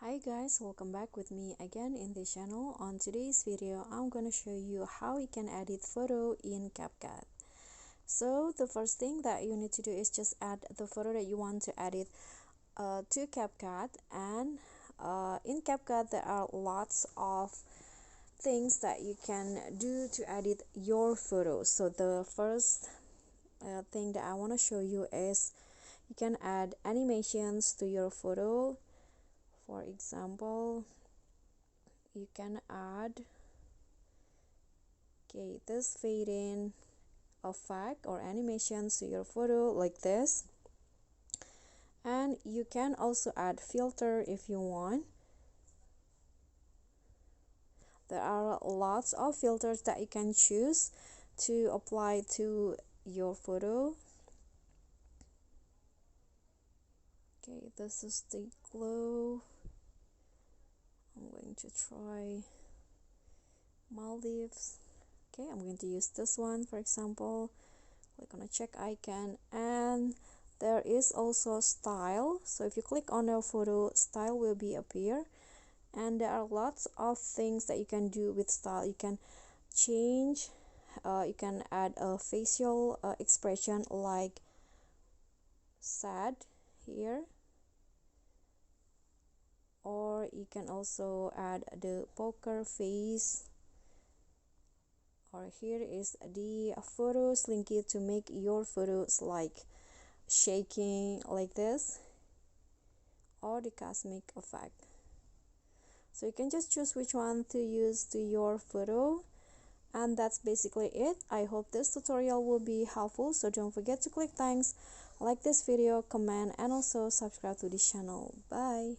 Hi guys, welcome back with me again in this channel. On today's video, I'm gonna show you how you can edit photo in CapCut. So the first thing that you need to do is just add the photo that you want to edit to CapCut. And in CapCut there are lots of things that you can do to edit your photos. So the first thing that I want to show you is you can add animations to your photo. For example, you can add this fade in effect or animations to your photo like this, and you can also add filter if you want. There are lots of filters that you can choose to apply to your photo. This is the glow. I'm going to try Maldives. I'm going to use this one, for example. Click on a check icon, and there is also style. So if you click on your photo, style will be appear, and there are lots of things that you can do with style. You can change, you can add a facial expression like sad here, or you can also add the poker face, or here is the photo slinky to make your photos like shaking like this, or the cosmic effect. So you can just choose which one to use to your photo, and that's basically it. I hope this tutorial will be helpful, so don't forget to click thanks, like this video, comment, and also subscribe to this channel. Bye.